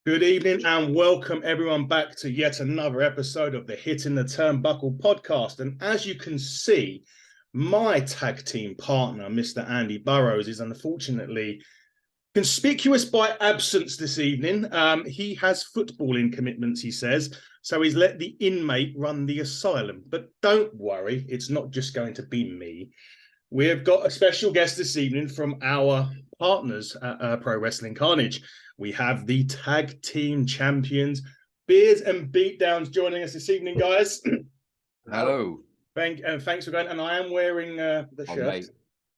Good evening and welcome everyone back to yet another episode of the Hitting the Turnbuckle podcast. And as you can see, my tag team partner, Mr. Andy Burrows, is unfortunately conspicuous by absence this evening. He has footballing commitments, he says, so he's let the inmate run the asylum. But don't worry, it's not just going to be me. We have got a special guest this evening from our partners at Pro Wrestling Carnage. We have the tag team champions, Beards and Beatdowns, joining us this evening, guys. Hello. Thanks for going. And I am wearing the shirt. Mate.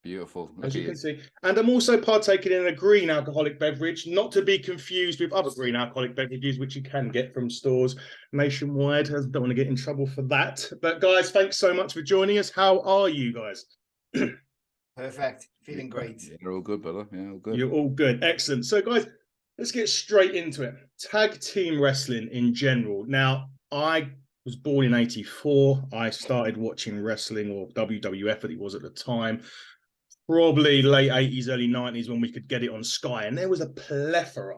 Beautiful. As you can see. And I'm also partaking in a green alcoholic beverage, not to be confused with other green alcoholic beverages, which you can get from stores nationwide. I don't want to get in trouble for that. But guys, thanks so much for joining us. How are you guys? Perfect. Feeling great. Yeah, you're all good, brother. Yeah, all good. You're all good. Excellent. So, guys, let's get straight into it. Tag team wrestling in general. Now, I was born in 84. I started watching wrestling, or WWF as it was at the time, probably late 80s, early 90s when we could get it on Sky. And there was a plethora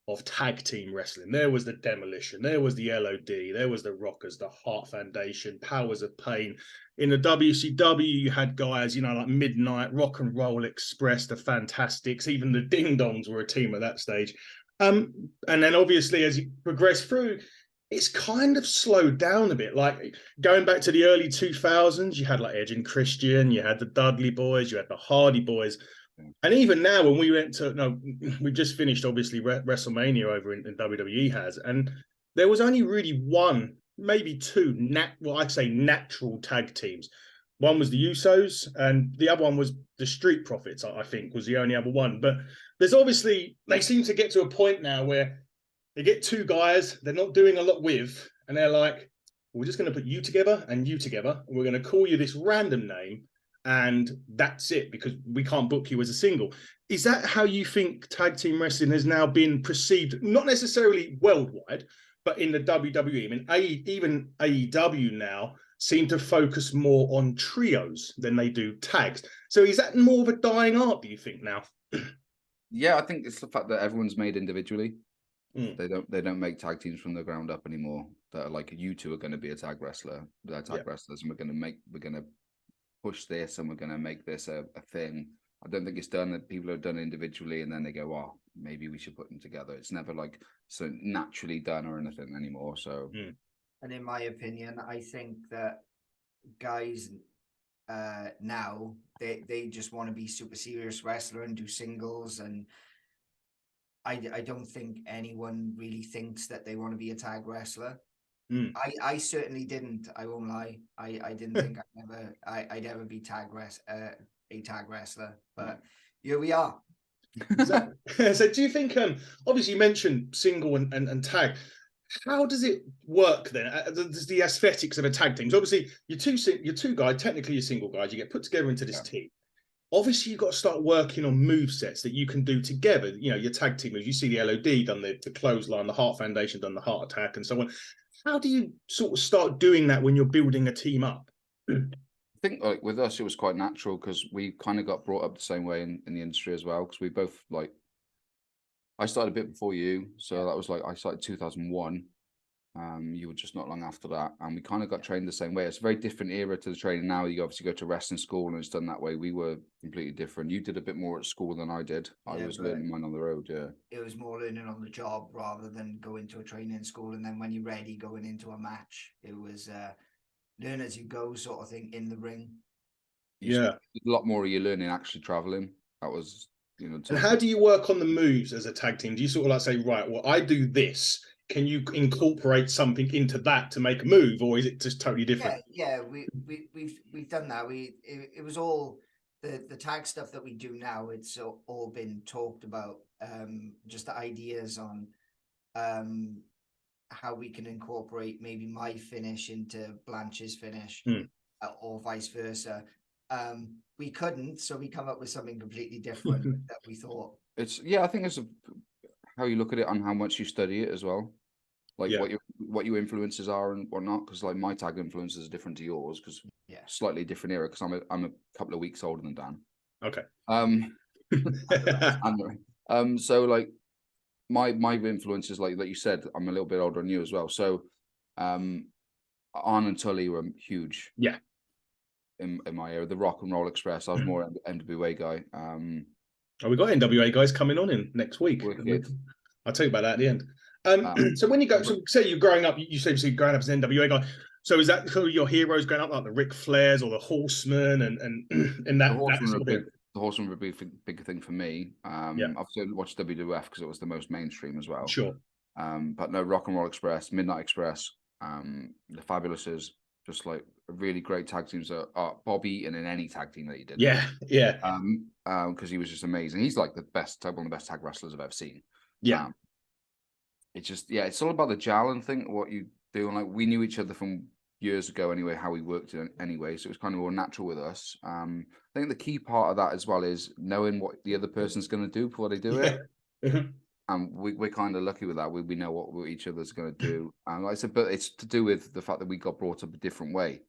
of tag team wrestling. There was the Demolition, there was the LOD, there was the Rockers, the Heart Foundation, Powers of Pain. In the WCW, you had guys, like Midnight, Rock and Roll Express, the Fantastics, even the Ding Dongs were a team at that stage. And then obviously as you progress through, it's kind of slowed down a bit. Like going back to the early 2000s, you had like Edge and Christian, you had the Dudley Boys, you had the Hardy Boys. And even now, when we went to, we just finished, obviously, WrestleMania over in WWE has, and there was only really one, maybe two, I'd say natural tag teams. One was the Usos, and the other one was the Street Profits, I think, was the only other one. But there's obviously, they seem to get to a point now where they get two guys they're not doing a lot with, and they're like, we're just going to put you together, and we're going to call you this random name, and that's it, because we can't book you as a single. Is that how you think tag team wrestling has now been perceived, not necessarily worldwide, but in the WWE? I mean, even AEW now seem to focus more on trios than they do tags. So is that more of a dying art, do you think, now? Yeah, I think it's the fact that everyone's made individually. They don't make tag teams from the ground up anymore. That are like, you two are going to be a tag wrestler. They're tag wrestlers, and we're going to push this, and we're going to make this a thing. I don't think it's done that people have done individually and then they go, oh, maybe we should put them together. It's never like so naturally done or anything anymore. So and in my opinion, I think that guys now they just want to be super serious wrestler and do singles, and I don't think anyone really thinks that they want to be a tag wrestler. I certainly didn't. I won't lie. I didn't think I'd ever be a tag wrestler. But here we are. So do you think? Obviously, you mentioned single and tag. How does it work then? There's the aesthetics of a tag team. So obviously, you're two guys. Technically, you're single guys. You get put together into this team. Obviously, you've got to start working on move sets that you can do together. Your tag team moves. You see the LOD done the clothesline, the Heart Foundation done the heart attack, and so on. How do you sort of start doing that when you're building a team up? I think like with us, it was quite natural because we kind of got brought up the same way in the industry as well. Because we both I started a bit before you, so that was I started 2001. You were just not long after that, and we kind of got trained the same way. It's a very different era to the training now. You obviously go to wrestling school, and it's done that way. We were completely different. You did a bit more at school than I did. I was learning mine on the road. Yeah, it was more learning on the job rather than going to a training school, and then when you're ready, going into a match. It was learn as you go sort of thing in the ring. A lot more of you learning actually traveling. That was And how do you work on the moves as a tag team? Do you sort of say, right, well, I do this. Can you incorporate something into that to make a move, or is it just totally different? Yeah, we've done that. It was all the tag stuff that we do now. It's all been talked about. Just the ideas on how we can incorporate maybe my finish into Blanche's finish, or vice versa. We couldn't, so we come up with something completely different that we thought. I think it's how you look at it and how much you study it as well. What your influences are and whatnot, because my tag influences are different to yours, because slightly different era, because I'm a couple of weeks older than Dan. Okay. So my influences, like you said, I'm a little bit older than you as well. So Arn and Tully were huge. Yeah. In my era, the Rock and Roll Express, I was more NWA guy. We got NWA guys coming on in next week. I'll tell you about that at the end. So when you go, so say you're growing up, you say you're growing up as an NWA guy. So is that sort of your heroes growing up, like the Ric Flairs or the Horsemen, and that sort of thing? The Horsemen would be a big thing for me. I've watched WWF because it was the most mainstream as well. Sure. But no, Rock and Roll Express, Midnight Express, the Fabulouses, just like really great tag teams. Bobby Eaton in any tag team that he did. Yeah. Because he was just amazing. He's like one of the best tag wrestlers I've ever seen. Yeah. It's just, it's all about the Jalen thing, what you do. And like, we knew each other from years ago anyway, how we worked anyway. So it was kind of more natural with us. I think the key part of that as well is knowing what the other person's going to do before they do it. And we're kind of lucky with that. We know what each other's going to do. And like I said, but it's to do with the fact that we got brought up a different way.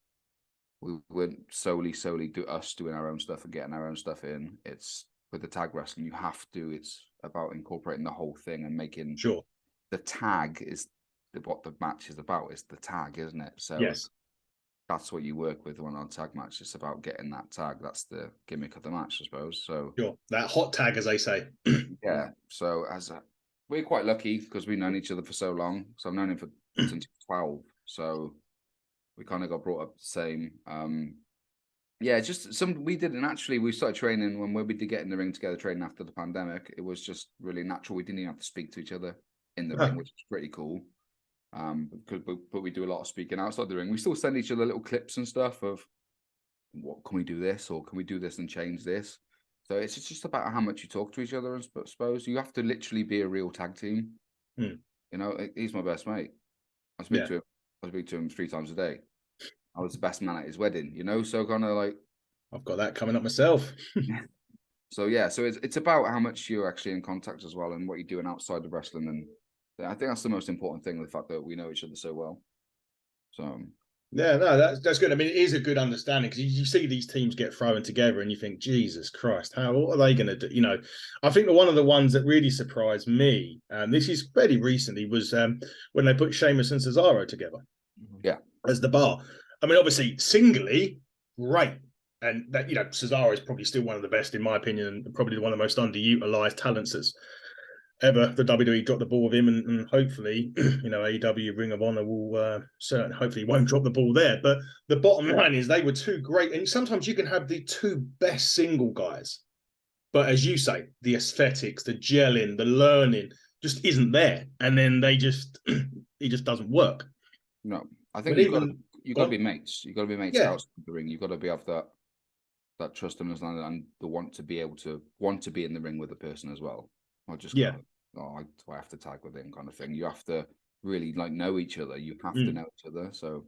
We weren't solely do us doing our own stuff and getting our own stuff in. It's with the tag wrestling, you have to. It's about incorporating the whole thing and making sure the tag is what the match is about. It's the tag, isn't it? So yes, that's what you work with when on tag match. It's about getting that tag. That's the gimmick of the match, I suppose. So sure, that hot tag, as they say. Yeah. So we're quite lucky because we've known each other for so long. So I've known him since 12. So we kind of got brought up the same. We didn't actually. We started training when we did get in the ring together, training after the pandemic. It was just really natural. We didn't even have to speak to each other in the ring, which is pretty cool. But we do a lot of speaking outside the ring. We still send each other little clips and stuff of what can we do this or can we do this and change this. So it's just about how much you talk to each other. I suppose you have to literally be a real tag team. You know, he's my best mate. I speak to him 3 times a day. I was the best man at his wedding, you know, so kind of like I've got that coming up myself. So it's about how much you're actually in contact as well and what you're doing outside of wrestling. And I think that's the most important thing, the fact that we know each other so well. So yeah, no, that's good. I mean, it is a good understanding because you see these teams get thrown together and you think, Jesus Christ, what are they going to do? You know, I think one of the ones that really surprised me, and this is fairly recently, was when they put Sheamus and Cesaro together. Yeah. As the bar. I mean, obviously, singly, great. And that, you know, Cesaro is probably still one of the best, in my opinion, and probably one of the most underutilized talents that's ever the WWE dropped the ball with him, and hopefully, you know, AEW Ring of Honor will hopefully won't drop the ball there. But the bottom line is they were two great, and sometimes you can have the two best single guys, but as you say, the aesthetics, the gelling, the learning just isn't there, and then it just doesn't work. No, I think you've got to be mates. You've got to be mates outside the ring. You've got to have that trust and understanding and the want to be in the ring with the person as well. Not just I have to tag with him kind of thing. You have to really like know each other. You have to know each other. So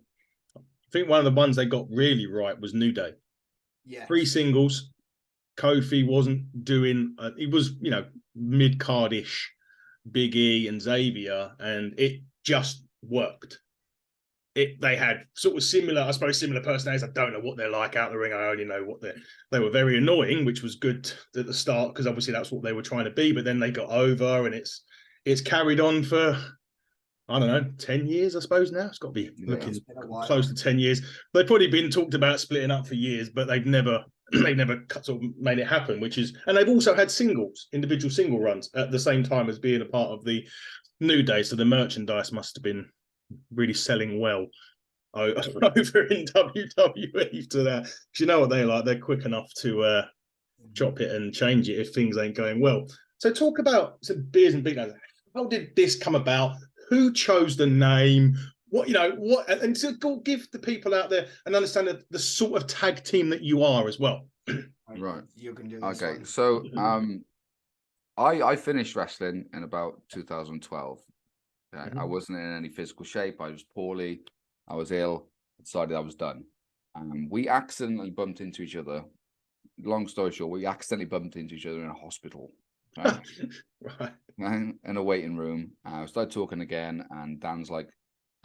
I think one of the ones they got really right was New Day. Yeah, 3 singles. Kofi wasn't doing. He was, you know, mid-cardish, Big E and Xavier, and it just worked. They had sort of similar personalities. I don't know what they're like out the ring. I only know what they were very annoying, which was good at the start because obviously that's what they were trying to be. But then they got over, and it's carried on for, I don't know, 10 years, I suppose now. It's got to be looking close to 10 years. They've probably been talked about splitting up for years, but they've never sort of made it happen, and they've also had individual single runs at the same time as being a part of the New Day. So the merchandise must have been really selling well over in WWE to that. You know what they like. They're quick enough to chop it and change it if things ain't going well. So talk about some beers and Beatdowns. How did this come about? Who chose the name? And to give the people out there an understanding of the sort of tag team that you are as well. Right. You can do this. Okay. So I finished wrestling in about 2012. I wasn't in any physical shape. I was poorly. I was ill. I decided I was done. We accidentally bumped into each other. Long story short, we accidentally bumped into each other in a hospital. Right. In a waiting room. I started talking again, and Dan's like,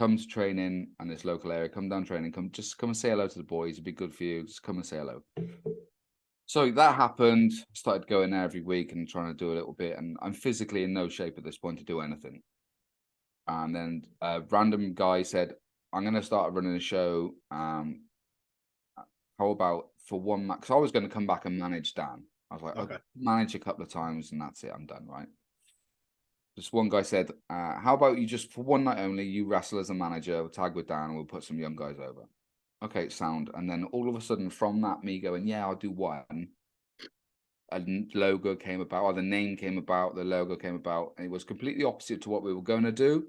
come to training in this local area. Come down training. Come and say hello to the boys. It'd be good for you. Just come and say hello. So that happened. Started going there every week and trying to do a little bit. And I'm physically in no shape at this point to do anything. And then a random guy said, I'm going to start running a show. How about for one match? Because I was going to come back and manage Dan. I was like, Okay. I'll manage a couple of times and that's it. I'm done, right? Just one guy said, how about you just for one night only, you wrestle as a manager, tag with Dan, and we'll put some young guys over. Okay, sound. And then all of a sudden from that, me going, yeah, I'll do one. A logo came about, or the name came about, the logo came about, and it was completely opposite to what we were going to do.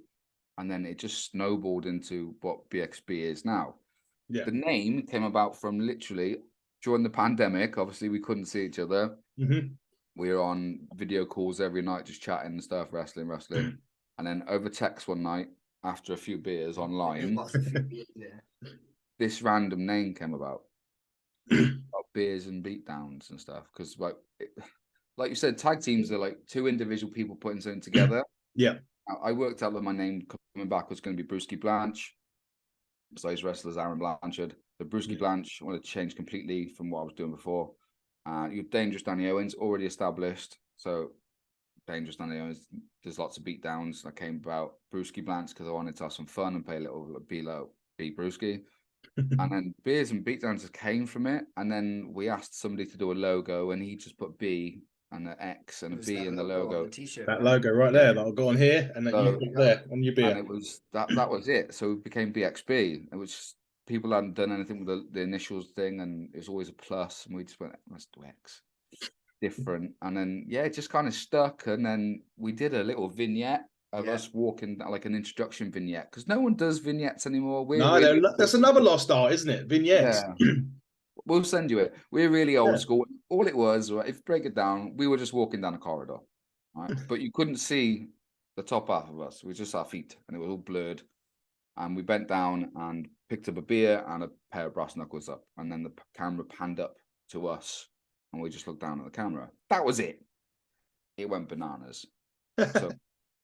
And then it just snowballed into what BXB is now. Yeah. The name came about from literally during the pandemic. Obviously, we couldn't see each other. Mm-hmm. We were on video calls every night, just chatting and stuff, wrestling. And then over text one night, after a few beers online, this random name came about. Beers and Beatdowns and stuff. Because, like you said, tag teams are like two individual people putting something together. Yeah. I worked out that my name coming back was going to be Brewski Blanche. Besides wrestlers, Aaron Blanchard. The Brewski Blanche, I wanted to change completely from what I was doing before. You're Dangerous Danny Owens, already established. So Dangerous Danny Owens, there's lots of beatdowns. I came about Brewski Blanche because I wanted to have some fun and play a little B Brewski. And then Beers and Beatdowns just came from it. And then we asked somebody to do a logo, and he just put B and an X and a B in the logo. That logo right there that'll go on here, and that you've got there on your beer. And it was that was it. So it became BXB. It was people hadn't done anything with the initials thing, and it was always a plus. And we just went, let's do X. Different. And then it just kind of stuck. And then we did a little vignette of us walking, like an introduction vignette, because no one does vignettes anymore. That's another lost art, isn't it? Vignettes. Yeah. We'll send you it. We're really old school. All it was, right, if you break it down, we were just walking down a corridor, right? But you couldn't see the top half of us. It was just our feet, and it was all blurred. And we bent down and picked up a beer and a pair of brass knuckles up. And then the camera panned up to us, and we just looked down at the camera. That was it. It went bananas. So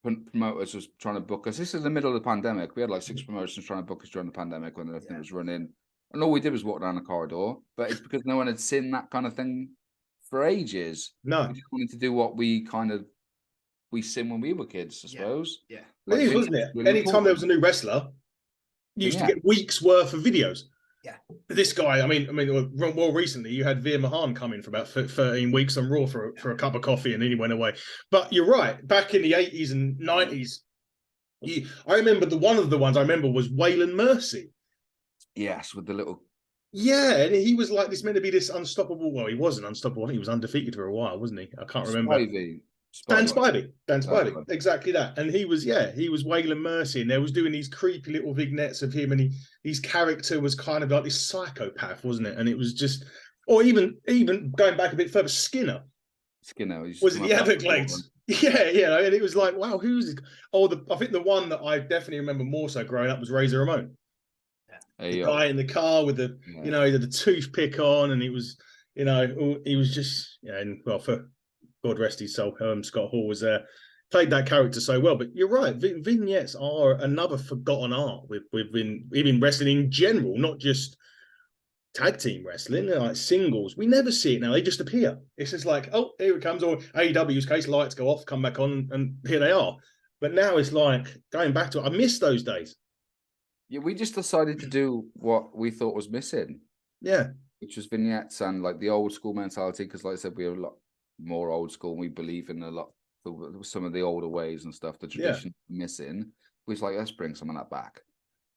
promoters was trying to book us. This is the middle of the pandemic. We had like 6 promotions trying to book us during the pandemic when everything was running. And all we did was walk down the corridor, but it's because no one had seen that kind of thing for ages. No. We just wanted to do what we seen when we were kids, I suppose. Yeah. It is, wasn't it? Really anytime there was a new wrestler, you used to get weeks worth of videos. Yeah. This guy, I mean, well, recently you had Veer Mahan come in for about 13 weeks on Raw for a cup of coffee, and then he went away. But you're right. Back in the 80s and 90s, I remember one of the ones I remember was Waylon Mercy. Yes, with the little. Yeah, and he was like meant to be this unstoppable. Well, he wasn't unstoppable. I think he was undefeated for a while, wasn't he? I can't remember. Dan Spivey, exactly that. And he was Waylon Mercy, and they was doing these creepy little vignettes of him, and his character was kind of like this psychopath, wasn't it? And it was just, or even going back a bit further, Skinner was it the Everglades? Yeah, and it was like, wow, who's this? I think the one that I definitely remember more so growing up was Razor Ramon. The guy in the car with the, he had the toothpick on, and he was just, and well, for God rest his soul, Scott Hall was there, played that character so well. But you're right, vignettes are another forgotten art within wrestling in general, not just tag team wrestling, like singles. We never see it now. They just appear. It's just like, oh, here it comes. Or AEW's case, lights go off, come back on, and here they are. But now it's like going back to it. I miss those days. Yeah, we just decided to do what we thought was missing. Yeah. Which was vignettes and like the old school mentality. Because like I said, we're a lot more old school. And we believe in some of the older ways and stuff. The tradition missing. We was like, let's bring some of that back.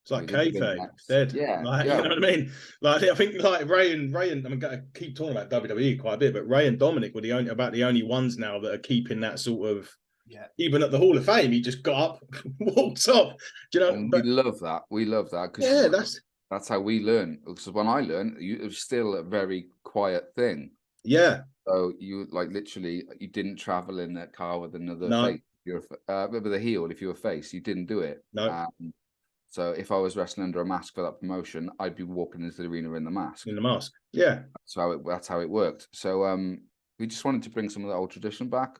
It's like kayfabe. Dead. Yeah. You know what I mean? Like I think like Ray and I'm going to keep talking about WWE quite a bit, but Ray and Dominic were the only ones now that are keeping that sort of. Yeah. Even at the Hall of Fame, he just got up, walked off. Do you know? And we love that. We love that because that's how we learn. Because when I learned, it was still a very quiet thing. Yeah. So you literally you didn't travel in that car with another face. You're with a heel. If you were face, you didn't do it. No. So if I was wrestling under a mask for that promotion, I'd be walking into the arena in the mask. In the mask. Yeah. That's how it worked. So we just wanted to bring some of the old tradition back.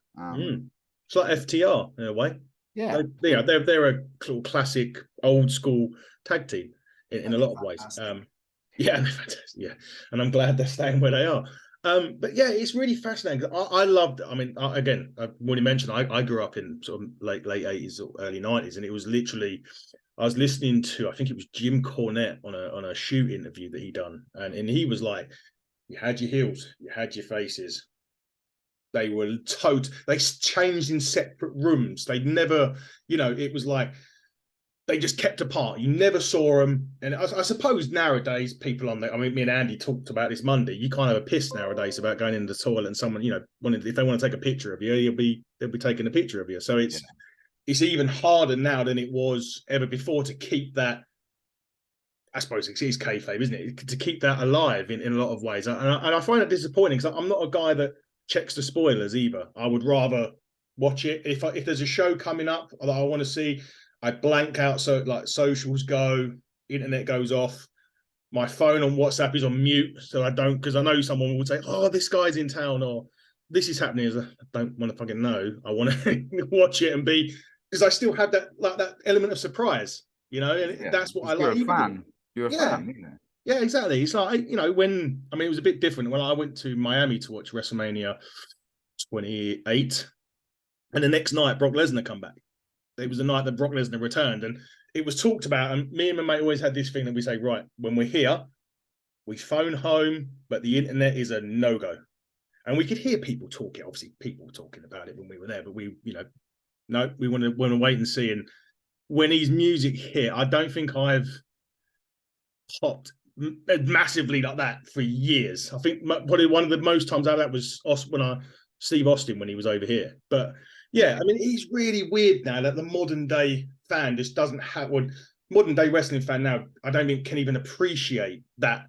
It's like FTR in a way. Yeah. They're a sort of classic old school tag team in a lot of ways. Yeah, and I'm glad they're staying where they are. But yeah, it's really fascinating. I loved. I mean, again, I've already mentioned I grew up in sort of late 80s or early 90s, and it was literally I was listening to, I think it was Jim Cornette on a shoot interview that he done, and he was like, you had your heels, you had your faces. They were they changed in separate rooms. They'd never, it was like they just kept apart. You never saw them. And I suppose nowadays people on there, I mean, me and Andy talked about this Monday. You kind of are pissed nowadays about going into the toilet and someone, if they want to take a picture of you, they'll be taking a picture of you. So it's even harder now than it was ever before to keep that. I suppose it's kayfabe, isn't it? To keep that alive in a lot of ways. And I find it disappointing because I'm not a guy that checks the spoilers either. I would rather watch it. If there's a show coming up that I want to see, I blank out, so like socials go, internet goes off, my phone on WhatsApp is on mute, so I don't, because I know someone will say, "Oh, this guy's in town," or "This is happening." I don't want to fucking know. I want to watch it and be, because I still have that element of surprise, and that's what I like. You're a fan. You're a fan, isn't it? Yeah, exactly. It's like, when, I mean, it was a bit different when I went to Miami to watch WrestleMania 28, and the next night Brock Lesnar come back. It was the night that Brock Lesnar returned, and it was talked about. And me and my mate always had this thing that we say, right, when we're here, we phone home, but the internet is a no-go. And we could hear people talking, obviously people talking about it when we were there, but we, no, we want to wait and see. And when his music hit, I don't think I've popped massively like that for years. I think probably one of the most times out of that was Steve Austin when he was over here. But yeah, I mean, it's really weird now that the modern day fan just doesn't have one. Modern day wrestling fan now, I don't think can even appreciate that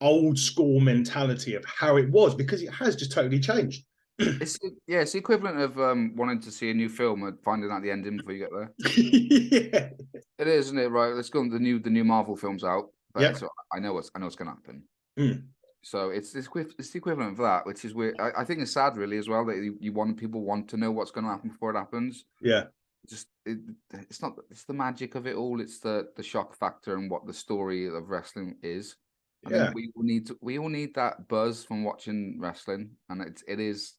old school mentality of how it was, because it has just totally changed. It's the equivalent of wanting to see a new film and finding out the ending before you get there. Yeah, it is, isn't it? Right, let's go. The new Marvel film's out. Yeah, so I know what's going to happen. Mm. So it's the equivalent of that, which is weird. I think it's sad, really, as well, that people want to know what's going to happen before it happens. Yeah, it's not. It's the magic of it all. It's the shock factor and what the story of wrestling is. I mean, we all need that buzz from watching wrestling, and it's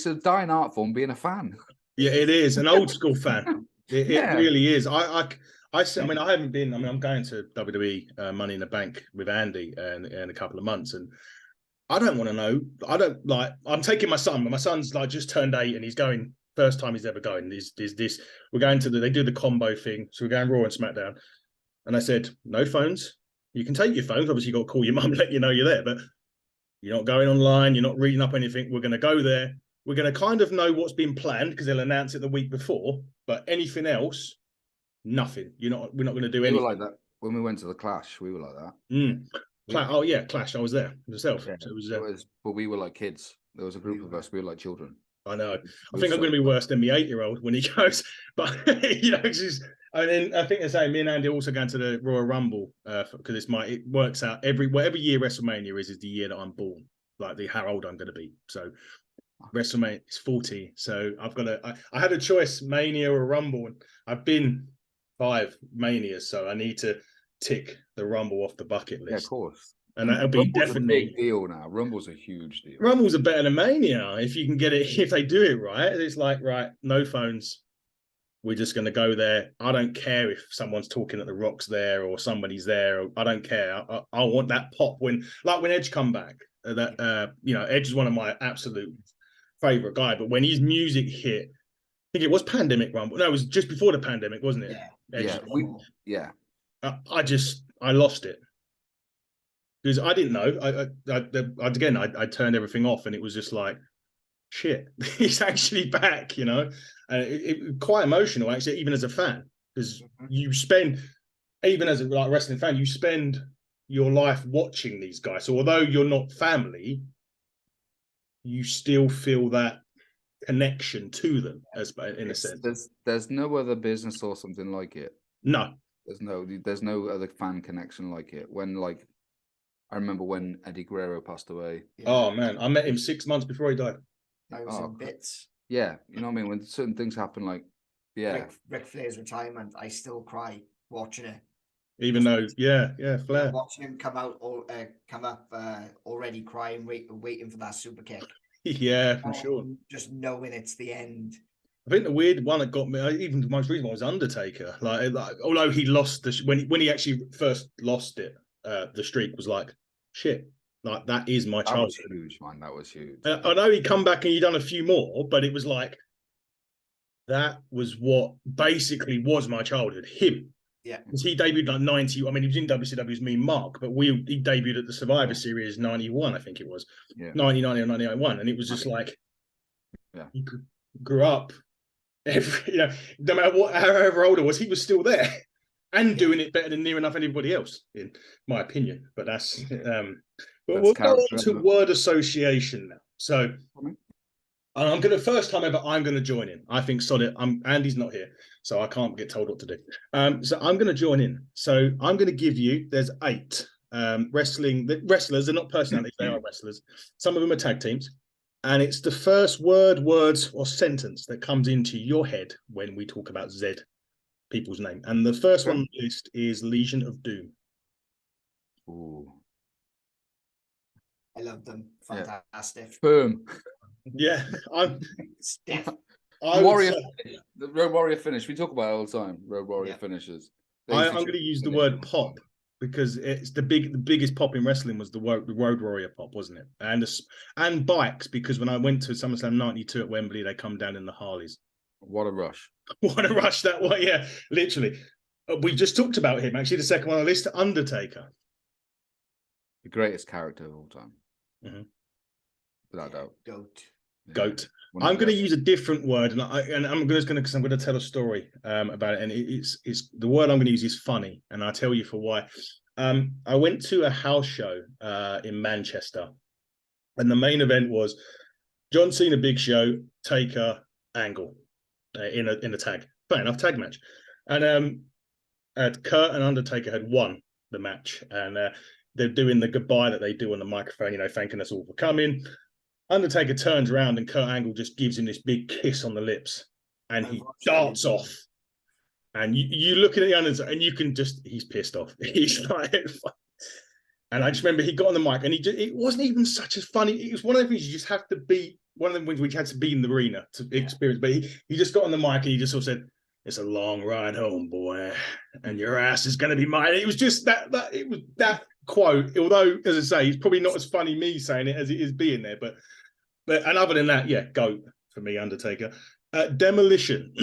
a dying art form being a fan. Yeah, it is an old school fan. It really is. I mean, I haven't been. I mean, I'm going to WWE Money in the Bank with Andy in a couple of months, and I don't want to know. I don't like. I'm taking my son, but my son's like just turned 8, and he's going first time he's ever going. This. We're going to they do the combo thing, so we're going Raw and SmackDown, and I said no phones. You can take your phones. Obviously, you got to call your mum, let you know you're there, but you're not going online. You're not reading up anything. We're going to go there. We're going to kind of know what's been planned because they'll announce it the week before. But anything else, nothing. We're not going to do anything. We were like that when we went to the Clash. We were like that. Oh yeah, Clash. I was there myself. Yeah, so it was, but we were like kids. There was a group of us. We were like children. I know. I think I'm going to be worse than the 8-year-old when he goes. But I think the same. Me and Andy also going to the Royal Rumble because it works out whatever year WrestleMania is the year that I'm born. Like how old I'm going to be. So WrestleMania is 40. So I've got I had a choice, Mania or Rumble, and I've been 5 Manias, so I need to tick the Rumble off the bucket list. Yeah, of course. And that'll be Rumble's definitely a big deal now. Rumble's a huge deal. Rumble's a better than Mania if you can get it. If they do it right, it's like, right, no phones. We're just going to go there. I don't care if someone's talking at the Rock's there or somebody's there. I don't care. I want that pop when Edge come back. Edge is one of my absolute favorite guy. But when his music hit, I think it was Pandemic Rumble. No, it was just before the pandemic, wasn't it? Yeah. I lost it because I didn't know. I turned everything off, and it was just like, shit, he's actually back, and it quite emotional actually, even as a fan, because you spend, even as a wrestling fan, you spend your life watching these guys. So although you're not family, you still feel that connection to them in a sense. There's no other business or something like it. No. There's no other fan connection like it. When I remember when Eddie Guerrero passed away. Yeah. Oh man, I met him 6 months before he died. I was in bits. Yeah, you know what I mean? When certain things happen, Ric Flair's retirement, I still cry watching it. Even though, Flair. Watching him come up already crying, waiting for that super kick. Yeah, for sure. Just knowing it's the end. I think the weird one that got me, even the most recent one, was Undertaker. Like although he lost when he actually first lost it, the streak was like, shit, like that is my childhood. That was huge, man. That was huge. I know he come back and he done a few more, but it was like that was what basically was my childhood. Him. Yeah. Because he debuted like 90. I mean, he was in WCW's Mean Mark, but he debuted at the Survivor Series 91, I think it was. Yeah. 99 or 91. And it was just like, he grew up. No matter however old I was, he was still there and doing it better than near enough anybody else, in my opinion. But that's but we'll go on to word association now. So I'm gonna first time ever I'm gonna join in. I think solid. Andy's not here, so I can't get told what to do. So I'm gonna join in. So I'm gonna give you, there's 8 wrestling wrestlers, they're not personalities, they are wrestlers. Some of them are tag teams. And it's the first words, or sentence that comes into your head when we talk about Z, people's name. And the first one on the list is Legion of Doom. Ooh. I love them. Fantastic. Boom. Yeah. Warrior, the Road Warrior finish. We talk about it all the time. Road Warrior finishes. I'm going to use the word pop, because it's the biggest pop in wrestling was the Road Warrior pop, wasn't it? And bikes, because when I went to SummerSlam 92 at Wembley, they come down in the Harleys. What a rush. What a rush that was. Yeah, literally. We just talked about him. Actually, the second one on the list, Undertaker. The greatest character of all time. Mm-hmm. Without doubt. Goat. I'm going to use a different word, and I'm going to tell a story about it. And it's the word I'm going to use is funny, and I'll tell you for why. I went to a house show in Manchester, and the main event was John Cena, Big Show, Taker, Angle in a tag. Fair enough, tag match. And Kurt and Undertaker had won the match, and they're doing the goodbye that they do on the microphone, thanking us all for coming. Undertaker turns around and Kurt Angle just gives him this big kiss on the lips, and he darts off. And you look at the Undertaker and you can just, he's pissed off. He's like, and I just remember he got on the mic and it wasn't even such a funny, it was one of the things you just have to be, one of the things which had to be in the arena to experience. But he just got on the mic and he just sort of said, "It's a long ride home, boy, and your ass is going to be mine." It was just that it was that quote, although, as I say, it's probably not as funny me saying it as it is being there. But and other than that, GOAT for me, Undertaker. Demolition.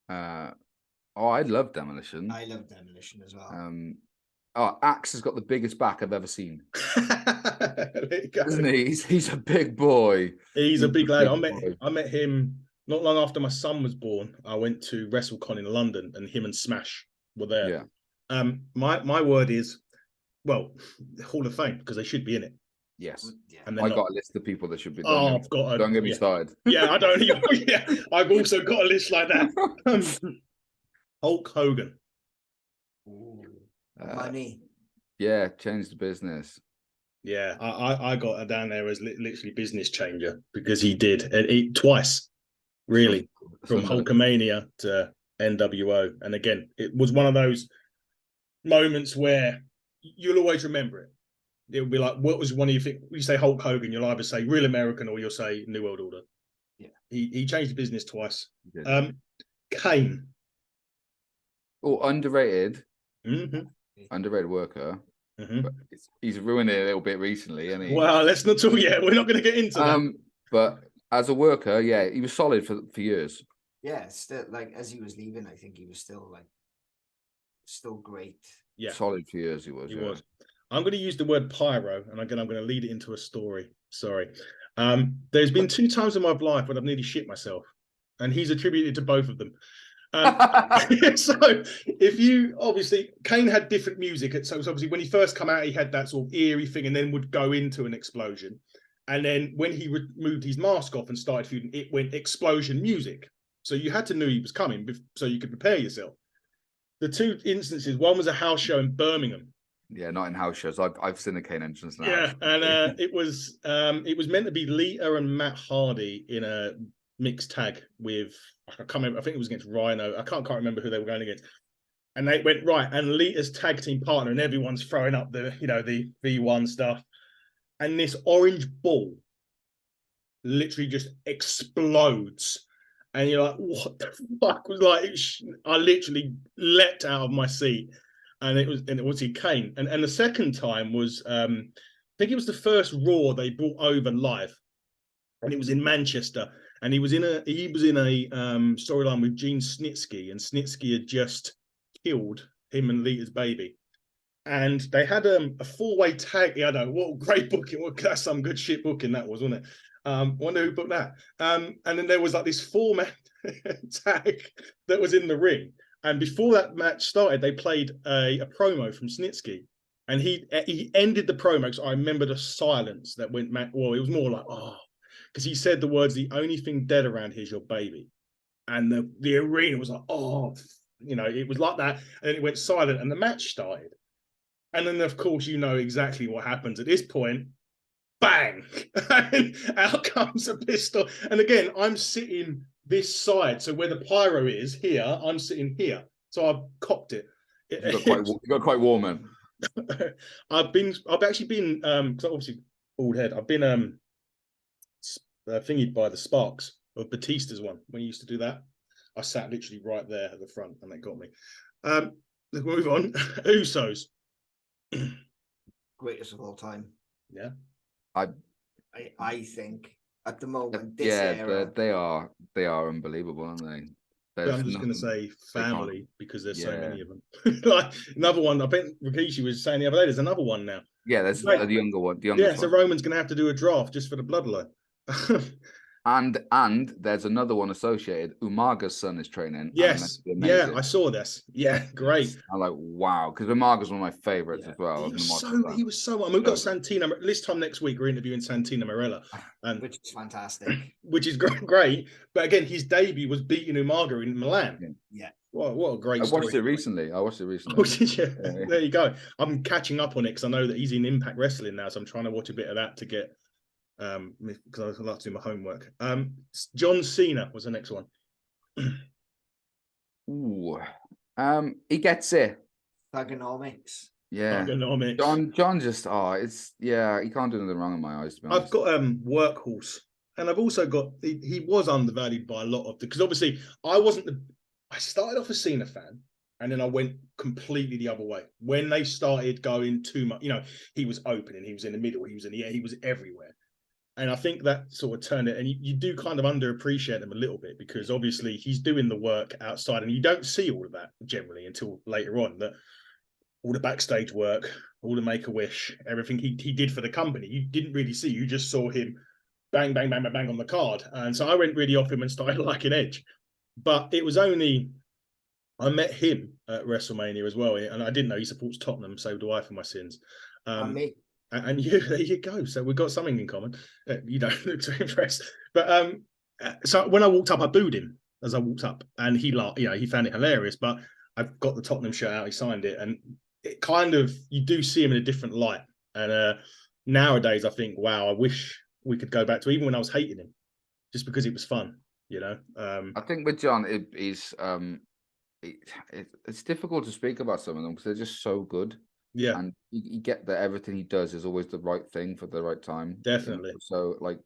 I love Demolition. I love Demolition as well. Axe has got the biggest back I've ever seen. Isn't he? He's a big boy. He's a big lad. I met him not long after my son was born. I went to WrestleCon in London, and him and Smash were there. Yeah. My word is, well, Hall of Fame, because they should be in it. Yes. Yeah. And I got a list of people that should be. Don't get me started. Yeah, I don't. Yeah, I've also got a list like that. Hulk Hogan. Money. Yeah, change the business. Yeah, I got her down there as literally business changer, because he did it twice, really, from Hulkamania to NWO. And again, it was one of those moments where you'll always remember it. It'll be like, what was one of you think? You say Hulk Hogan, you'll either say Real American or you'll say New World Order. Yeah, he changed the business twice. Kane. Oh, underrated. Mm-hmm. Underrated worker. Mm-hmm. But he's ruined it a little bit recently, hasn't he? Well, let's not talk yet. We're not going to get into that. But as a worker, yeah, he was solid for years. Yeah, still, like, as he was leaving, I think he was still great. Yeah, solid for years. He was. He was. I'm going to use the word pyro, and again, I'm going to lead it into a story. Sorry. There's been 2 times in my life when I've nearly shit myself, and he's attributed to both of them. So if you, obviously, Kane had different music. So obviously when he first come out, he had that sort of eerie thing, and then would go into an explosion. And then when he removed his mask off and started feuding, it went explosion music. So you had to know he was coming, so you could prepare yourself. The 2 instances, one was a house show in Birmingham. Yeah, not in house shows. I've seen the Kane entrance now. Yeah, and it was meant to be Lita and Matt Hardy in a mixed tag with, I can't remember, I think it was against Rhino. I can't remember who they were going against. And they went, right, and Lita's tag team partner, and everyone's throwing up the, the V1 stuff. And this orange ball literally just explodes. And you're like, what the fuck was like? I literally leapt out of my seat. And it was Kane. And the second time was, I think it was the first Raw they brought over live. And it was in Manchester. And he was in a storyline with Gene Snitsky. And Snitsky had just killed him and Lita's baby. And they had a 4-way tag. I know, what great booking. What, that's some good shit booking that was, wasn't it? Wonder who booked that. And then there was like this 4-man tag that was in the ring. And before that match started, they played a promo from Snitsky. And he ended the promo, because I remember the silence that went, well, it was more like, oh, because he said the words, the only thing dead around here is your baby. And the arena was like, oh, it was like that. And then it went silent and the match started. And then, of course, you know exactly what happens at this point. Bang! And out comes a pistol. And again, I'm sitting this side. So where the pyro is here, I'm sitting here. So I've cocked it. You got quite warm, man. I've actually been, because obviously bald head. I've been thingied by the sparks of Batista's one when he used to do that. I sat literally right there at the front, and they got me. Let's move on. Usos. Greatest of all time. Yeah. I think at the moment, this yeah, era, they are unbelievable, aren't they? I'm just going to say family, because there's so many of them. Like another one, I think Rikishi was saying the other day, there's another one now. Yeah, there's the younger one. So Roman's going to have to do a draft just for the bloodline. And there's another one associated. Umaga's son is training. Yes. Yeah, I saw this. Yeah, great. I'm like, wow, because Umaga's one of my favorites as well. He was so. We've got Santina this time next week. We're interviewing Santina Marella, which is fantastic. Which is great. But again, his debut was beating Umaga in Milan. Yeah. What a great story. I watched it recently. Oh, did you? Yeah. There you go. I'm catching up on it because I know that he's in Impact Wrestling now, so I'm trying to watch a bit of that to get. Because I like to do my homework. John Cena was the next one. Ooh, he gets it. Thugonomics. Yeah, Thugonomics. John just he can't do anything wrong in my eyes. To be honest. I've got Workhorse, and I've also got he was undervalued by a lot of because obviously I started off a Cena fan. And then I went completely the other way. When they started going too much, he was opening, he was in the middle, he was in the air, he was everywhere. And I think that sort of turned it. And you do kind of underappreciate him a little bit because obviously he's doing the work outside and you don't see all of that generally until later on. That all the backstage work, all the Make-A-Wish, everything he did for the company, you didn't really see. You just saw him bang, bang, bang, bang, bang on the card. And so I went really off him and started liking Edge. But it was only... I met him at WrestleMania as well, and I didn't know he supports Tottenham, so do I for my sins. And me. And there you go. So we've got something in common. You don't look too impressed. But so when I walked up, I booed him as I walked up, and he laughed. He found it hilarious. But I've got the Tottenham shirt out. He signed it, and it kind of you do see him in a different light. And nowadays, I think, wow, I wish we could go back to even when I was hating him, just because it was fun. I think with John, it's difficult to speak about some of them because they're just so good. Yeah, and you get that everything he does is always the right thing for the right time. Definitely. So like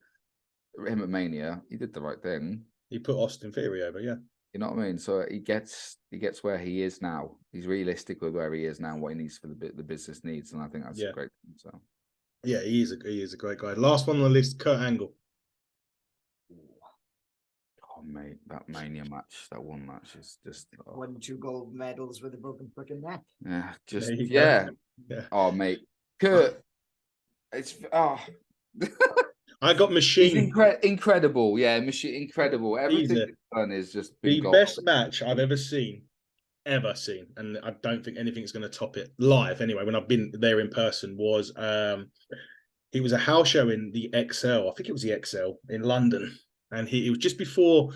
him at Mania, he did the right thing. He put Austin Theory over, yeah. You know what I mean? So he gets where he is now. He's realistic with where he is now, what he needs for the business needs, and I think that's great. So yeah, he is a great guy. Last one on the list, Kurt Angle. Oh mate, that Mania match, that one match is just won 2 gold medals with a broken freaking neck. Yeah, just yeah. Oh mate, Kurt, it's I got Machine. He's incredible, yeah, Machine, incredible. Everything he's done is just the best match I've ever seen, and I don't think anything's going to top it live. Anyway, when I've been there in person, was he was a house show in the XL. I think it was the XL in London. And it was just before,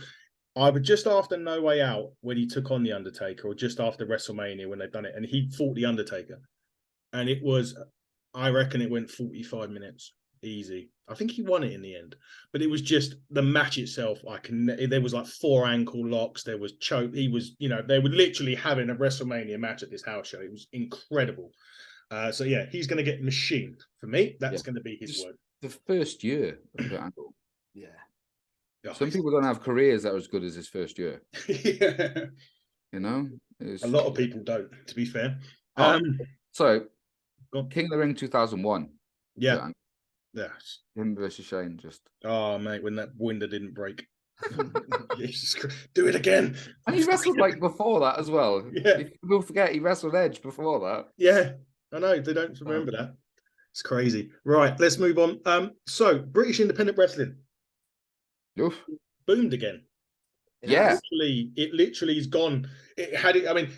either just after No Way Out when he took on The Undertaker, or just after WrestleMania when they've done it. And he fought The Undertaker. And it was, I reckon it went 45 minutes. easy. I think he won it in the end, but it was just the match itself. There was like 4 ankle locks. There was choke. He was, they were literally having a WrestleMania match at this house show. It was incredible. So yeah, he's going to get machined for me. That's going to be his word. The first year of Kurt Angle. Yeah. Oh, Some people don't have careers that are as good as his first year. Yeah. A lot of people don't, to be fair. So King of the Ring 2001. Yeah. Yeah. Him versus Shane, just. Oh mate, when that window didn't break. Jesus Christ. Do it again. And he wrestled like before that as well. Yeah. People forget he wrestled Edge before that. Yeah. I know, they don't remember that. It's crazy. Right, let's move on. So British independent wrestling. Oof. Boomed again. Yeah. It literally is gone. It had it. I mean,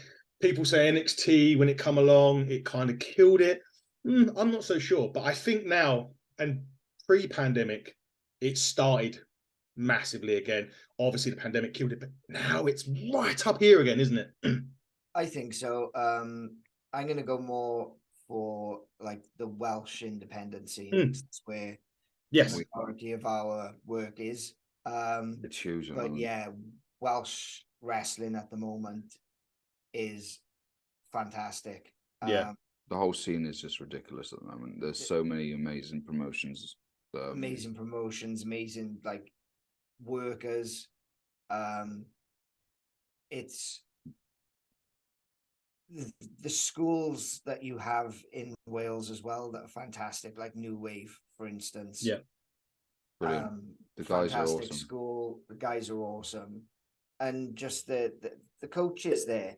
people say NXT when it come along, it kind of killed it. I'm not so sure, but I think now and pre-pandemic, it started massively again. Obviously, the pandemic killed it, but now it's right up here again, isn't it? I think so. I'm going to go more for like the Welsh independent scene, where the majority of our work is. It's huge, but yeah, Welsh wrestling at the moment is fantastic. Yeah. The whole scene is just ridiculous at the moment. There's so many amazing promotions. Amazing like workers. It's the schools that you have in Wales as well that are fantastic, like New Wave, for instance. Yeah. Brilliant. The guys are awesome. School. The guys are awesome. And just the coaches there.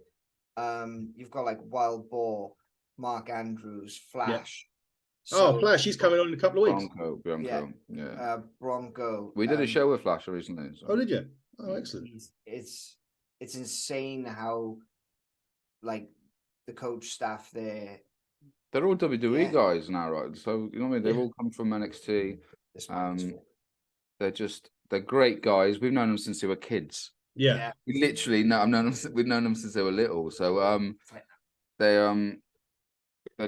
You've got like Wild Boar, Mark Andrews, Flash. Yeah. So, Flash, he's coming on in a couple of weeks. Bronco. Yeah. Bronco. We did a show with Flash recently. So. Oh, did you? Oh, excellent. It's insane how like the coach staff there. They're all WWE guys now, right? So you know what I mean? They've all come from NXT. They're great guys. We've known them since they were kids. Yeah. We literally we've known them since they were little. So they're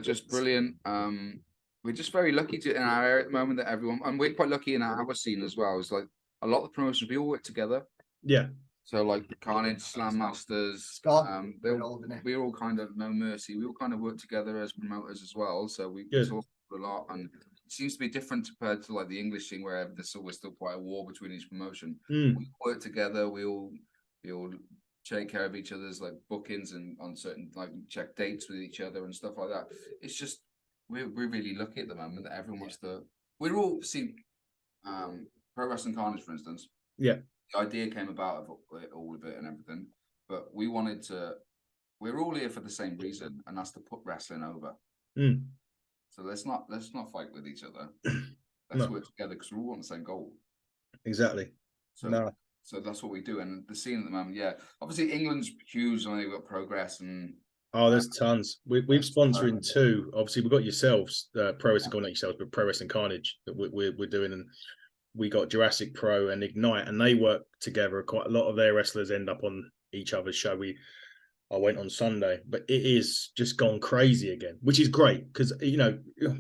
just brilliant. We're just very lucky in our area at the moment that everyone, and we're quite lucky in our scene as well. It's like a lot of the promotions, we all work together. Yeah. So like Carnage, Slam Masters, we all kind of No Mercy. We all kind of work together as promoters as well. So we talk a lot, and it seems to be different compared to like the English scene where there's always still quite a war between each promotion. We work together. We all take care of each other's like bookings and on certain like check dates with each other and stuff like that. It's just we're really lucky at the moment that everyone wants to. We're all Pro Wrestling Carnage, for instance. Yeah. The idea came about of all of it and everything, but we're all here for the same reason, and that's to put wrestling over. So let's not fight with each other. Let's work together because we all want the same goal. Exactly. So that's what we do. And the scene at the moment, obviously England's huge, and they've got Progress and. Oh, there's tons. We've sponsoring 2. Obviously, we've got yourselves, Pro Wrestling Carnage, yourselves, but Pro Wrestling Carnage that we're doing, and we got Jurassic Pro and Ignite, and they work together. Quite a lot of their wrestlers end up on each other's show. I went on Sunday, but it is just gone crazy again, which is great because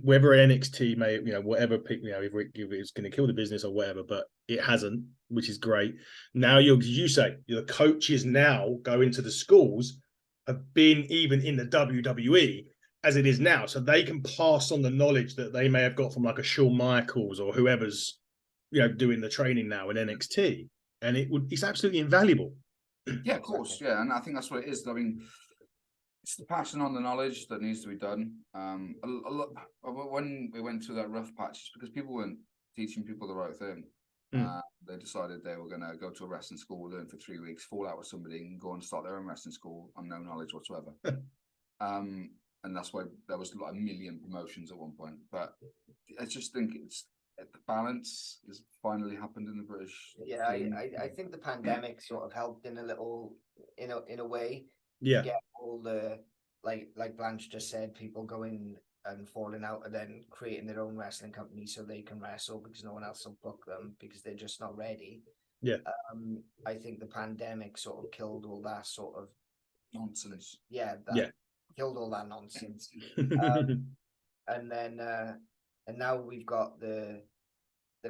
whether NXT may whatever if it's going to kill the business or whatever, but it hasn't, which is great. Now you say the coaches now go into the schools have been even in the WWE as it is now, so they can pass on the knowledge that they may have got from like a Shawn Michaels or whoever's doing the training now in NXT, and it's absolutely invaluable. Yeah, of course. Yeah, and I think that's what it is. I mean, it's the passion on the knowledge that needs to be done. A lot, when we went through that rough patch, it's because people weren't teaching people the right thing. They decided they were going to go to a wrestling school, learn for 3 weeks, fall out with somebody, and go and start their own wrestling school on no knowledge whatsoever. And that's why there was like a million promotions at one point. But I just think the balance has finally happened in the British. Yeah, I think the pandemic sort of helped in a way. Yeah. Get all the like Blanche just said, people going and falling out and then creating their own wrestling company so they can wrestle because no one else will book them because they're just not ready. Yeah. I think the pandemic sort of killed all that sort of nonsense. Killed all that nonsense. And then And now we've got the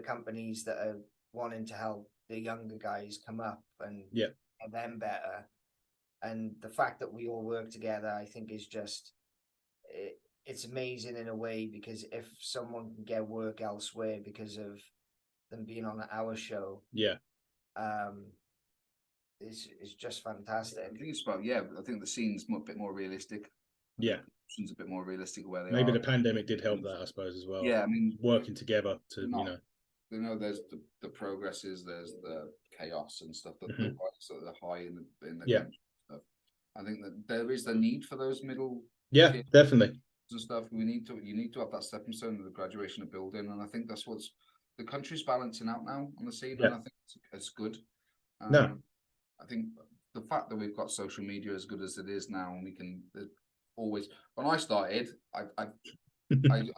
companies that are wanting to help the younger guys come up and Yeah. get them better. And the fact that we all work together, I think, is just it's amazing in a way, because if someone can get work elsewhere because of them being on our show, Yeah. It's just fantastic. I think it's about, I think the scene's a bit more realistic. Yeah. It's a bit more realistic where they Maybe are. the pandemic did help that, I suppose, as well. Yeah, I mean, working together to, there's the progresses, there's the chaos and stuff that Mhm. the high in the Yeah. country stuff. I think that there is the need for those middle Yeah, definitely. and stuff. You need to have that stepping stone of the graduation of building, and I think that's what's the country's balancing out now on the scene, Yeah. and I think it's good. No. I think the fact that we've got social media as good as it is now, and we can always. When I started, I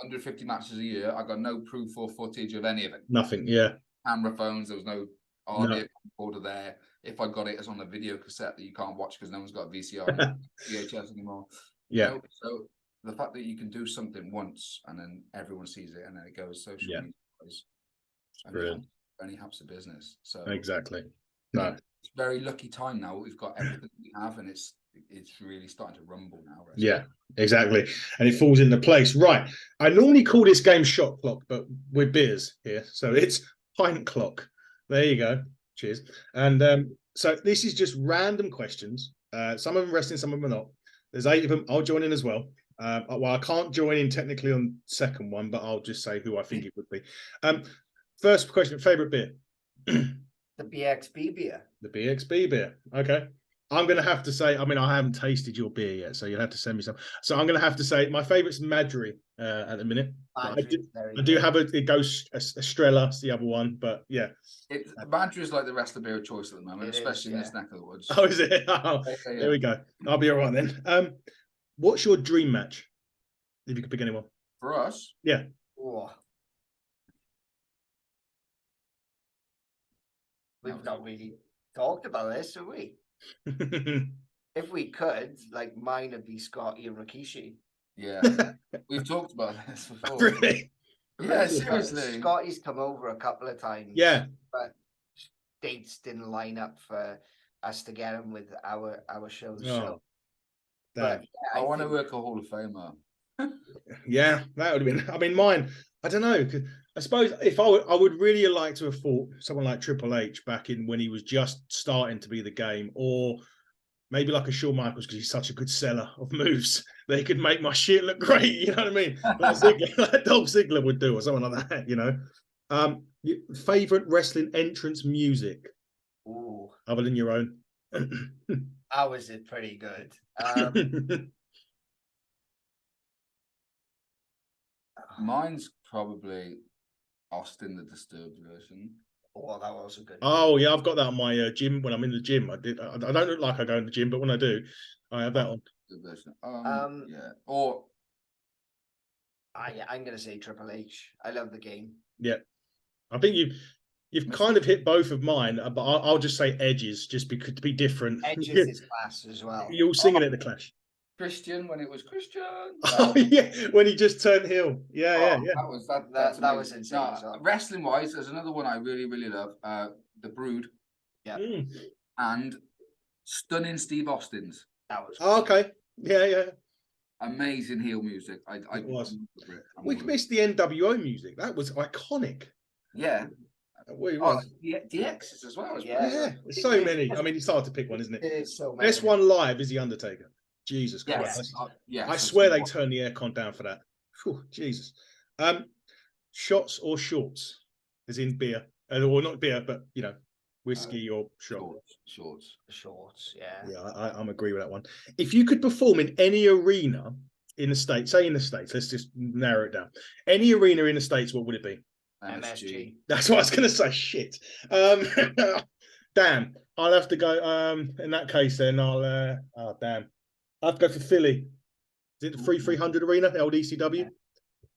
under 50 matches a year. I got no proof or footage of any of it. Nothing. Yeah. Camera phones. There was no audio recorder there. If I got it, it's on a video cassette that you can't watch because no one's got a VCR, VHS anymore. Yeah. So the fact that you can do something once and then everyone sees it and then it goes social media is only helps the business. So exactly. No. It's a very lucky time now. We've got everything we have, and it's really starting to rumble now. Right? Yeah, exactly. And it falls into place. Right. I normally call this game shot clock, but we're beers here. So it's pint clock. There you go. Cheers. And so this is just random questions. Some of them wrestling, some of them are not. There's 8 of them. I'll join in as well. Well, I can't join in technically on second one, but I'll just say who I think it would be. First question, favorite beer? The BXB beer. The BXB beer. Okay. I'm going to have to say, I mean, I haven't tasted your beer yet, so you'll have to send me some. So I'm going to have to say my favorite's Madry at the minute. I do have it goes Estrella's the other one, but yeah. Madry is like the rest of the beer of choice at the moment, especially in this neck of the woods. Oh, is it? Oh, there we go. I'll be all right then. What's your dream match? If you could pick anyone. For us? Yeah. Oh. We've not really talked about this, have we? If we could, like, mine would be Scotty and Rikishi. Yeah, we've talked about this before. Really? Yeah, seriously. Scotty's come over a couple of times. Yeah, but dates didn't line up for us to get him with our shows. Oh, so, but I want to work a Hall of Famer. Yeah, that would have been. I mean, mine. I don't know. I suppose if I would really like to have fought someone like Triple H back in when he was just starting to be the game, or maybe like a Shawn Michaels because he's such a good seller of moves. They could make my shit look great. You know what I mean? Like Dolph Ziggler would do, or something like that. You know. Favorite wrestling entrance music? Ooh. Other than your own. Ours is pretty good. Mine's probably Austin the Disturbed version. Oh, that was a good. Oh yeah, I've got that on my gym when I'm in the gym. I don't look like I go in the gym, but when I do, I have that on. The version. Yeah. Or I'm gonna say Triple H. I love the game. Yeah, I think you've kind of hit both of mine, but I'll just say Edge's just because to be different. Edge's is class as well. You're all singing at the Clash. Christian when it was Christian. Oh yeah, when he just turned heel. Yeah. That was insane. Wrestling wise, there's another one I really, really love. The Brood. Yeah. And Stunning Steve Austin's. That was okay. Yeah. Amazing heel music. It was. We missed the NWO music. That was iconic. Yeah. DX's as well. Yeah. There's so many. I mean, it's hard to pick one, isn't it? It is so many. Best one live is The Undertaker. Jesus Christ. Yes. I swear they turned the aircon down for that. Whew, Jesus. Shots or shorts? As in beer. Or not beer, but, whiskey or shot. Shorts, yeah. Yeah, I'm agree with that one. If you could perform in any arena in the States, say in the States, let's just narrow it down. Any arena in the States, what would it be? MSG. That's what I was going to say. Shit. Damn. I'll have to go. In that case, then I'll. Damn. I'll have to go for Philly. Is it the 300 arena, the old ECW?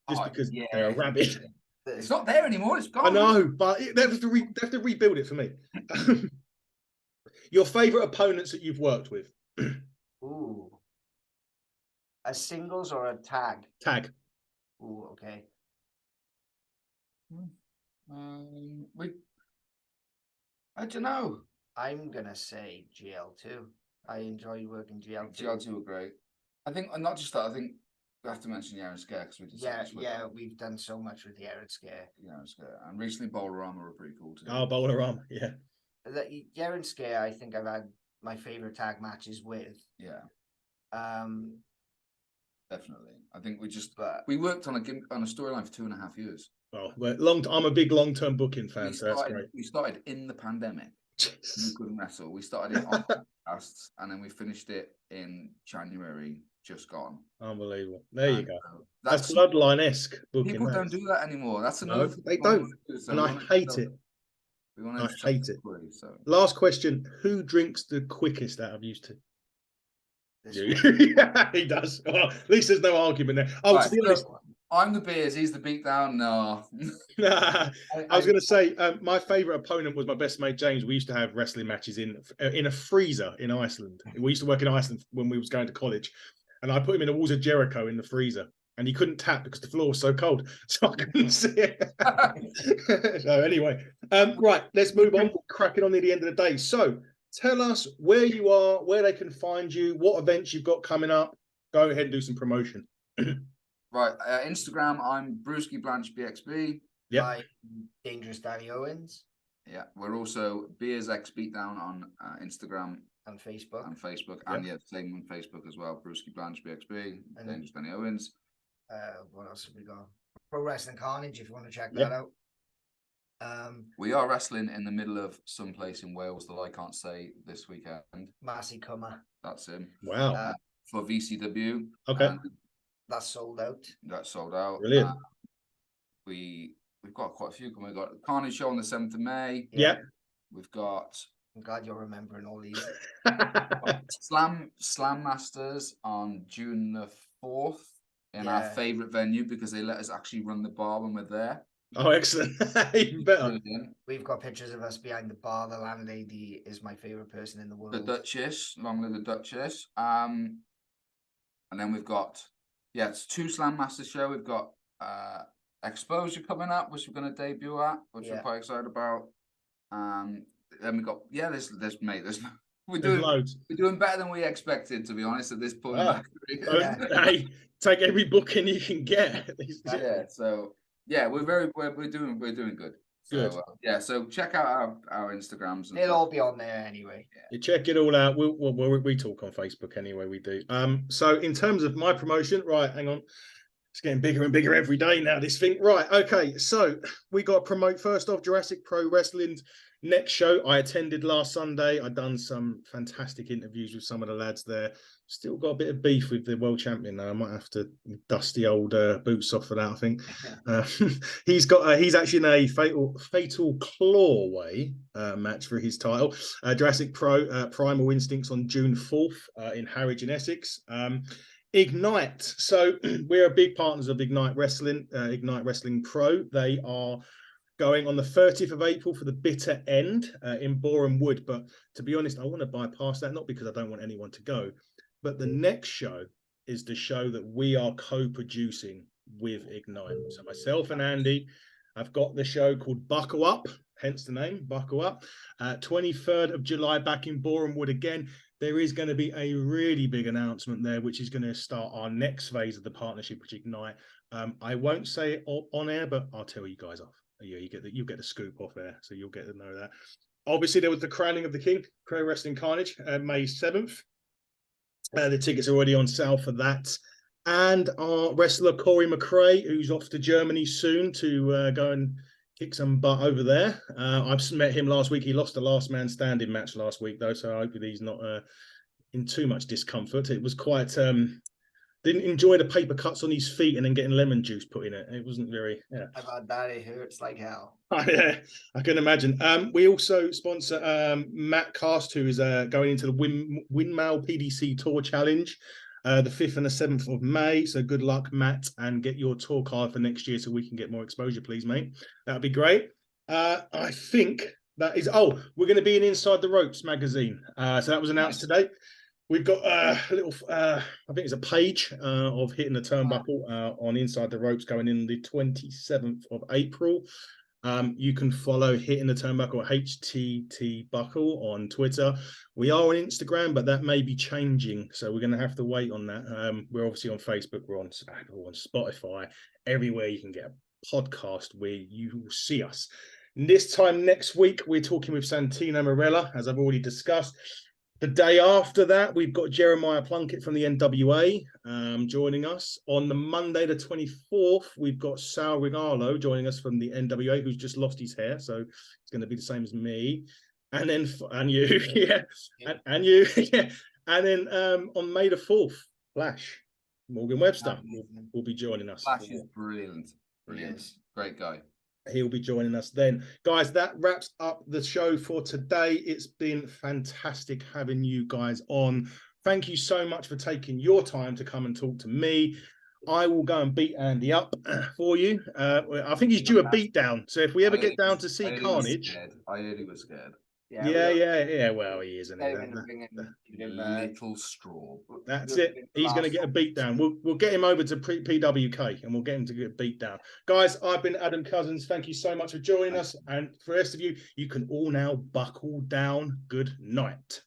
Just because they're a rabbit. It's not there anymore. It's gone. I know, but they have to rebuild it for me. Your favourite opponents that you've worked with? Ooh. A singles or a tag? Tag. Ooh, okay. I don't know. I'm gonna say GL2. I enjoy working GL2. GL2 were great. I think, and not just that. I think we have to mention the Aaron Scare because we did Yeah, so much with yeah, them. we've done so much with the Aaron Scare. Yeah, Aaron Scare, and recently Bowlerama were pretty cool too. Oh, Bowlerama, yeah. The Aaron Scare, I think I've had my favorite tag matches with. Yeah, definitely. I think we worked on a storyline for 2.5 years. Well, I'm a big long-term booking fan, so that's great. We started in the pandemic. We couldn't wrestle. We started it on podcasts, and then we finished it in January, just gone. Unbelievable. There you go. That's Bloodline-esque booking. People don't do that anymore. That's no, they don't. And I hate it. I hate it. So. Last question: who drinks the quickest out of you two? Yeah, he does. Well, at least there's no argument there. Oh, right, to be honest, I'm the beers. He's the beatdown. No. I was going to say my favourite opponent was my best mate James. We used to have wrestling matches in a freezer in Iceland. We used to work in Iceland when we was going to college, and I put him in the walls of Jericho in the freezer, and he couldn't tap because the floor was so cold, so I couldn't see it. So anyway, right, let's move on. We're cracking on near the end of the day. So tell us where you are, where they can find you, what events you've got coming up. Go ahead and do some promotion. Right, Instagram, I'm Brewski Blanche BXB. Yeah. Dangerous Danny Owens. Yeah, we're also Beers X Beatdown on Instagram and Facebook. And yeah, same on Facebook as well. Brewski Blanche BXB, and Dangerous Danny Owens. What else have we got? Pro Wrestling Carnage, if you want to check that out. We are wrestling in the middle of some place in Wales that I can't say this weekend. Massey Cummer. That's him. Wow. For VCW. Okay. That's sold out. Brilliant. We've got quite a few coming. We've got the Carnage show on the 7th of May. Yeah. We've got. I'm glad you're remembering all these. Slam Masters on June the 4th in our favourite venue because they let us actually run the bar when we're there. Oh, excellent. Even better. We've got pictures of us behind the bar. The landlady is my favourite person in the world. The Duchess, long live the Duchess. And then we've got, it's 2 Slam Masters show. We've got Exposure coming up, which we're going to debut at, which we're quite excited about. Then we got, we're doing better than we expected, to be honest, at this point. Hey, take every booking you can get. We're doing good. So, so check out our Instagrams. They'll all be on there anyway. You check it all out. We talk on Facebook anyway. We do. So in terms of my promotion, right? Hang on, it's getting bigger and bigger every day now. This thing, right? Okay, so we got to promote first off Jurassic Pro Wrestling's next show. I attended last Sunday. I done some fantastic interviews with some of the lads there. Still got a bit of beef with the world champion though. I might have to dust the old boots off for that. I think he's actually in a fatal claw way match for his title. Jurassic Pro Primal Instincts on June 4th in Harwich in Essex. Ignite. So we're big partners of Ignite Wrestling. Ignite Wrestling Pro. They are going on the 30th of April for the Bitter End in Boreham Wood. But to be honest, I want to bypass that, not because I don't want anyone to go. But the next show is the show that we are co-producing with Ignite. So myself and Andy have got the show called Buckle Up, hence the name, Buckle Up. 23rd of July back in Boreham Wood again. There is going to be a really big announcement there, which is going to start our next phase of the partnership with Ignite. I won't say it on air, but I'll tell you guys off. Yeah, you get the scoop off there, so you'll get to know that. Obviously, there was the crowning of the king, Pro Wrestling Carnage, May 7th. The tickets are already on sale for that. And our wrestler, Corey McRae, who's off to Germany soon to go and kick some butt over there. I've met him last week. He lost the last man standing match last week, though, so I hope he's not in too much discomfort. It was quite... didn't enjoy the paper cuts on his feet and then getting lemon juice put in it. It wasn't very... I've had that. It hurts like hell. Yeah, I can imagine. We also sponsor Matt Cast, who is going into the Windmail PDC Tour Challenge, the 5th and the 7th of May. So good luck, Matt, and get your tour card for next year so we can get more exposure, please, mate. That would be great. I think that is... Oh, we're going to be in Inside the Ropes magazine. So that was announced today. We've got a little, I think it's a page of Hitting the Turnbuckle on Inside the Ropes going in the 27th of April. You can follow Hitting the Turnbuckle, HTT Buckle on Twitter. We are on Instagram, but that may be changing, so we're going to have to wait on that. We're obviously on Facebook, we're on Apple, on Spotify, everywhere you can get a podcast where you will see us. And this time next week, we're talking with Santino Marella, as I've already discussed. The day after that, we've got Jeremiah Plunkett from the NWA joining us. On the Monday, the 24th, we've got Sal Regalo joining us from the NWA, who's just lost his hair. So it's going to be the same as me. And then, and you, yeah. And you, yeah. And then on May the 4th, Flash, Morgan Webster will be joining us. Flash is brilliant. Brilliant. Yes. Great guy. He'll be joining us then. Guys, that wraps up the show for today. It's been fantastic having you guys on. Thank you so much for taking your time to come and talk to me. I will go and beat Andy up for you. I think he's due a beatdown. So if we ever get down to see Carnage. I heard he was scared. Yeah. Well, he is, isn't he? Little straw. That's it. He's going to get a beat down. We'll get him over to PWK and we'll get him to get a beat down. Guys, I've been Adam Cousins. Thank you so much for joining us. And for the rest of you, you can all now buckle down. Good night.